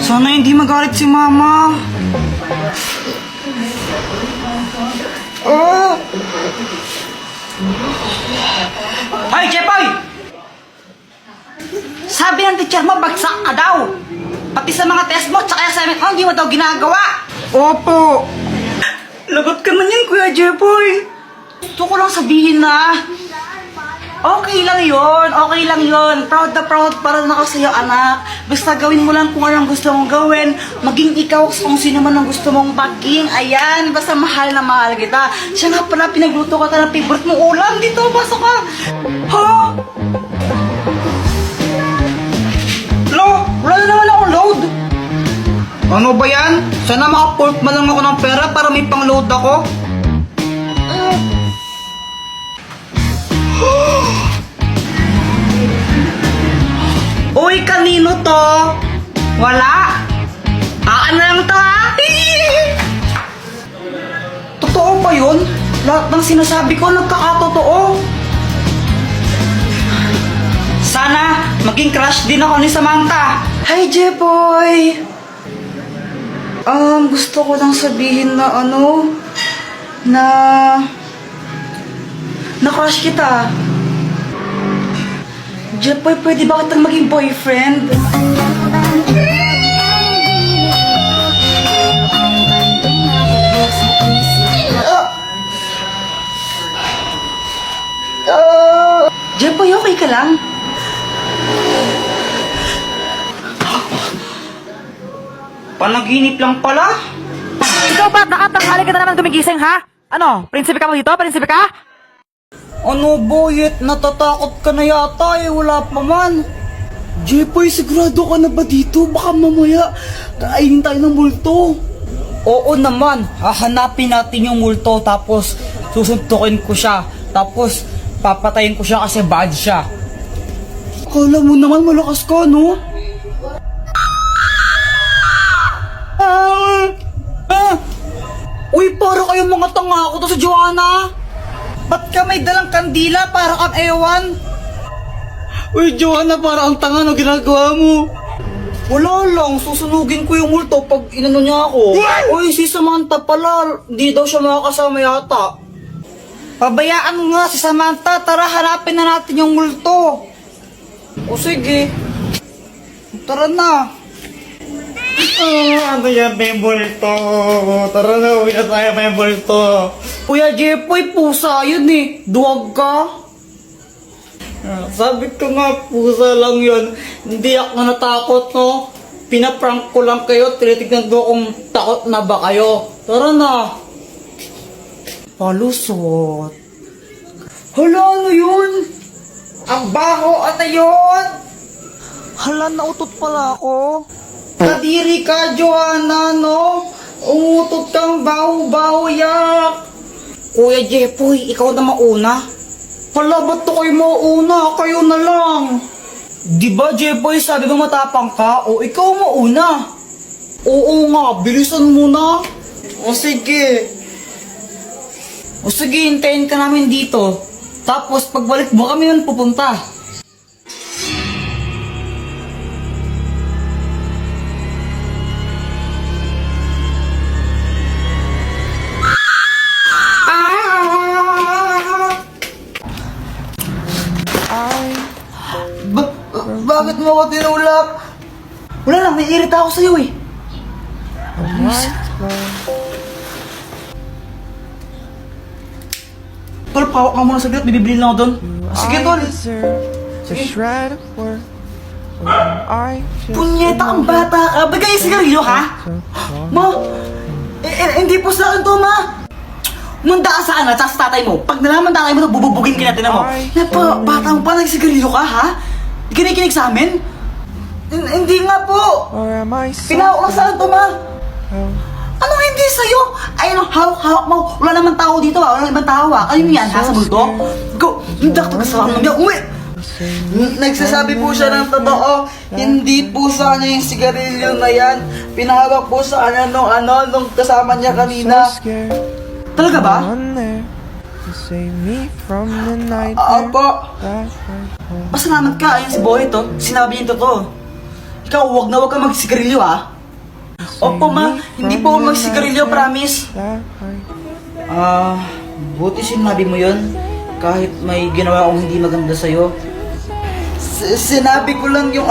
Sana hindi magalit si Mama. Oh! Hoy, Jepoy! Sabi ng teacher mo, bagsak ka daw. Pati sa mga test mo, tsaka assignment mo, hindi mo daw ginagawa. Opo. Lagot ka man yan, Kuya Jepoy. Gusto ko lang sabihin na, okay lang yon. Proud na proud para na ako sa'yo, anak. Basta gawin mo lang kung anong gusto mong gawin. Maging ikaw kung sino man ang gusto mong maging. Ayan, basta mahal na mahal kita. Siya nga pala, pinagluto ko ng favorite mong ulam. Dito, basta ka. Ha? Lo, wala na naman akong load. Ano ba yan? Sana maka-port man lang ako ng pera para may pang-load ako. Uy, kanino to? Wala? Aan na lang to, ha? Totoo ba yun? Lahat ng sinasabi ko nagkakatotoo. Sana maging crush din ako ni Samantha. Hi, Jepoy! Gusto ko lang sabihin na na crush kita. Jepoy, pwede ba kitang maging boyfriend? Jepoy, okay ka lang? Panaginip lang pala? Ikaw ba? Nakatanghali ka na naman gumigising, ha? Ano? Prinsipe ka mo dito? Prinsipe ka? Ano, Boyet? Natatakot ka na yata eh. Wala pa man. Jepoy, sigurado ka na ba dito? Baka mamaya kainin tayo ng multo. Oo naman. Hahanapin natin yung multo tapos susuntukin ko siya. Tapos papatayin ko siya kasi bad siya. Akala mo naman malakas ka, no? Uy, para kayong mga tanga ako to sa Joanna. Ba't ka may dalang kandila para kang ewan? Uy, Joanna, para ang tanga no ginagawa mo. Wala lang, susunugin ko yung multo pag inano niya ako. Uy, si Samantha pala, di daw siya makakasama yata. Pabayaan mo nga si Samantha, tara hanapin na natin yung multo. O sige, tara na. Ano yan, may multo? Tara na, uwi na tayo, may multo. Kuya Jepoy, pusa yun eh. Duwag ka. Sabi ko nga, pusa lang yun. Hindi ako natakot, no? Pinaprank ko lang kayo. Tinitignan ko kung takot na ba kayo. Tara na. Palusot. Hala, ano yun? Ang baho, ano yun? Hala, nautot pala ako. Kadiri ka, Joanna, no? Umutot kang baho-baho, yak. Kuya Jepoy, ikaw na mauna. Hala, ba't to kayo mauna? Kayo na lang. Diba, Jepoy, sabi mo matapang ka? O, ikaw mauna. Oo nga, bilisan mo na. O, sige. O, sige, hintayin ka namin dito. Tapos, pagbalik mo kami nun pupunta. Bakit mo ako tinulak? Wala lang, naiirita ako sa'yo eh. Tol, pawak ka muna saglit, bibibili lang ako doon. Sige, Tol. Sige. Punyeta kang bata ka. Bagay yung sigarilyo, ha? Ma, hindi po sa akin to, ma. Munda ka saan, at sa tatay mo. Pag nalaman tatay mo, bububugin ka natin mo. Bata mo pa, nagsigarilyo ka, ha? Kinikinig sa amin? Hindi nga po. Pinahawak lang saan to, ma. Anong hindi sa'yo? Ayun, hawak mo. Wala naman tao dito, ha? Wala naman tao, ha? Kayo yan, ha? Sa multo? Go! Dakto ka sa akin. Uwi! Nagsasabi po siya ng totoo. Hindi po sa kanya yung sigarilyo na yan. Pinahawak po sa kanya nung kasama niya kanina. Talaga ba? Apa. Pasalamat ka, ayun si Boy to. Sinabi niya totoo. Ikaw, huwag na huwag ka magsigarilyo, ha? Opo ma, hindi po ako magsigarilyo, promise. Buti sinabi mo yun. Kahit may ginawa akong hindi maganda sa'yo. Sinabi ko lang yung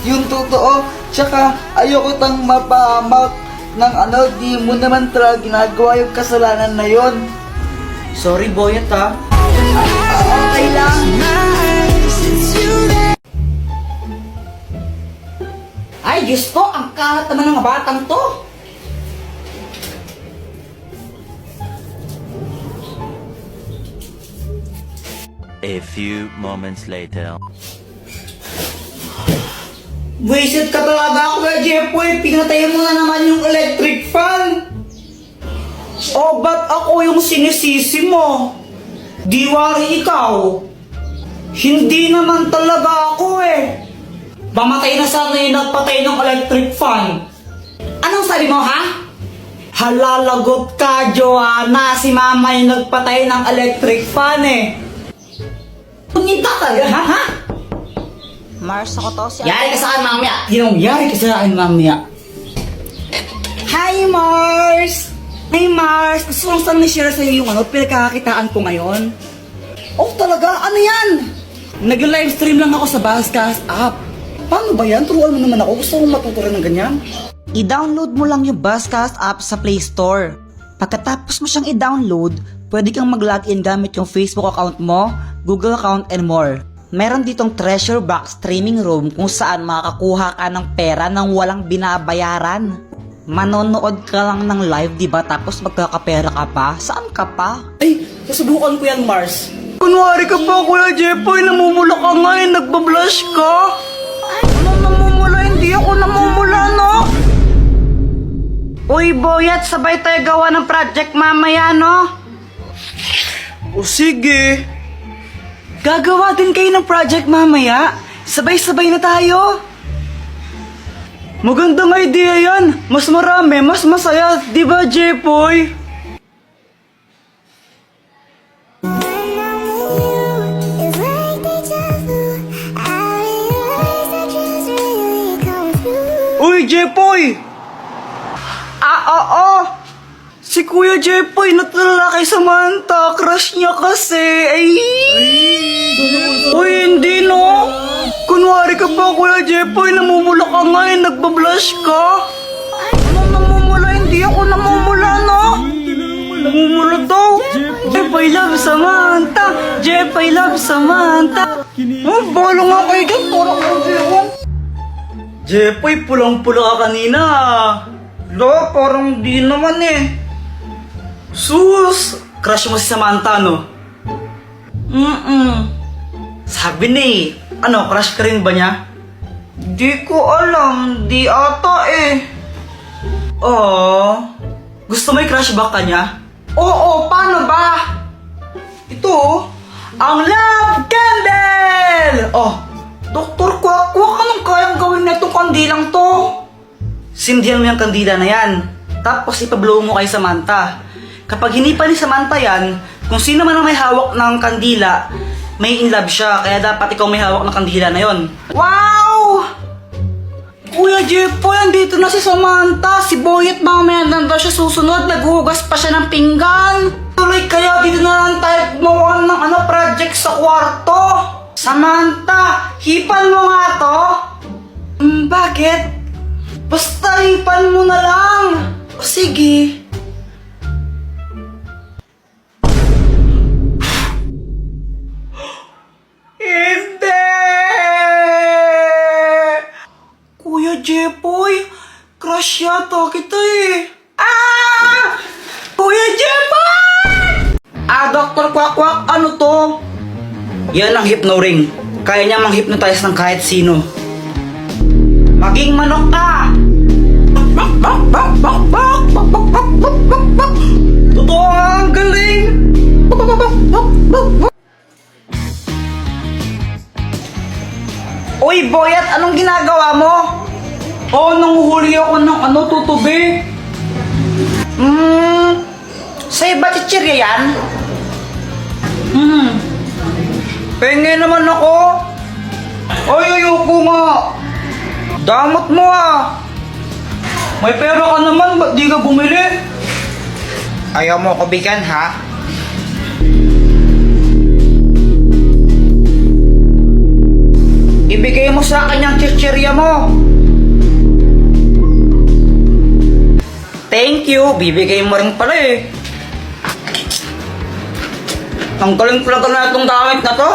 yung totoo. Tsaka ayoko tang mapahamak ng di mo naman talaga ginagawa yung kasalanan na yon. Sorry Boyet ha. Okay lang. Ay, Diyos ko, ang kalat naman ng batang to. A few moments later. Wasted ka talaga, Kuya Jepoy. Pinatay mo na naman yung electric fan. O, ba't ako yung sinisisi mo? Di wari ikaw. Hindi naman talaga ako eh. Mamatay na sana yung nagpatay ng electric fan. Anong sabi mo, ha? Halalagot ka, Joanna. Si Mama yung nagpatay ng electric fan eh. Punita talaga, ha? Mars, ako to si Yari ka sa akin, mamaya. Yari ka sa akin, mamaya. Hi, Mars! Hi, Mars! Gusto kong saan na-share sa'yo yung pinagkakakitaan ko ngayon. Oh, talaga? Ano yan? Nag-livestream lang ako sa Buzzcast app. Paano ba yan? Turuan mo naman ako. Gusto kong matuto rin ng ganyan. I-download mo lang yung Buzzcast app sa Play Store. Pagkatapos mo siyang i-download, pwede kang mag-login gamit yung Facebook account mo, Google account, and more. Meron ditong treasure box streaming room kung saan makakakuha ka ng pera nang walang binabayaran. Manonood ka lang ng live, diba? Tapos magkakapera ka pa? Saan ka pa? Ay, susubukan ko yan, Mars. Kunwari ka pa, Kuya Jepoy. Namumula ka nga eh. Nagbablush ka. Ano namumula? Hindi ako namumula, no? Uy, Boyet, sabay tayo gawa ng project mamaya, no? O sige. Gagawa din kayo ng project mamaya. Sabay-sabay na tayo. Magandang idea yan. Mas marami, mas masaya. Di ba, Jepoy? Uy, Jepoy! Oo. Si Kuya Jepoy natulala kay Samantha. Crush niya kasi. Ay. Uy, hindi no. Kunwari ka pa, Kuya Jepoy. Namumula ka nga eh. Nagbablush ka. Ano namumula? Hindi ako namumula, no? Namumula daw. Jepoy love Samantha. Jepoy love Samantha. Oh, balo nga kayo dyan. Parang ewan. Jepoy, pulang-pula ka kanina. Lo, parang di naman eh. Sus! Crush mo si Samantha, no? Sabi ni, crush ka rin ba niya? Di ko alam, di ata eh. Oh, gusto mo i-crush back ka niya? Oo, paano ba? Ito, ang love candle! Oh, Dr. Kwak-Kwak, anong kayang gawin na itong kandilang to? Sindihan mo yung kandila na yan. Tapos ipablow mo kay Samantha. Kapag hinipa ni Samantha yan, kung sino man ang may hawak ng kandila, may in love siya. Kaya dapat ikaw may hawak ng kandila na yon. Wow! Kuya Jepoy, andito na si Samantha. Si Boyet mamaya nanda siya susunod. Naghuhugas pa siya ng pinggan. Tuloy kaya dito na lang tayo gumawa ng project sa kwarto. Samantha, hipan mo nga to. Bakit? Basta hipan mo na lang. O sige. Hindi! Kuya Jepoy, crush yata kita eh. Kuya Jepoy! Dr. Kwak-Kwak, ano to? Yan ang hypno ring. Kaya niya mang-hypnotize ng kahit sino. Maging manok ka! Totoo, ang galing! Uy, Boyet, anong ginagawa mo? Nanguhuli ako ng tutubi. Sa'yo ba chichirya yan? Penge naman ako. Ay, ayoko nga. Damot mo ah. May pera ka naman, ba't di ka bumili? Ayaw mo ko bigyan, ha? Ibigay mo sa akin yung chichirya mo. Thank you, bibigay mo rin pala eh. Ang galing talaga na itong gamit na to.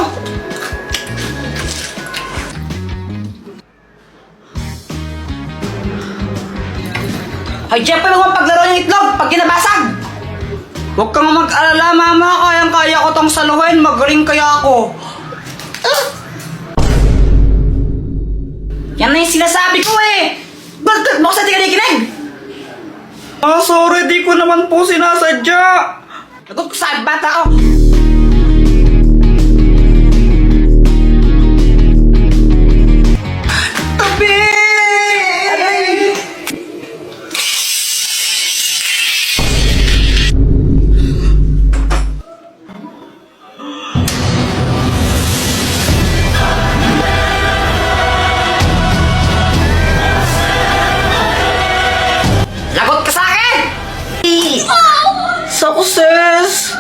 Ay, Jeff, ano ang paglaro ng itlog pag kinabasag? Huwag kang mag-alala, mama. Kayang-kaya ko tong saluhin. Magaling kaya ako. Yan na yung sinasabi ko eh. Bakit mo ko sa tigilig-kilig? Ah, sorry. Di ko naman po sinasadya. Lagot ko sa bata ko. Tabi! Lagot ka sa akin! Success!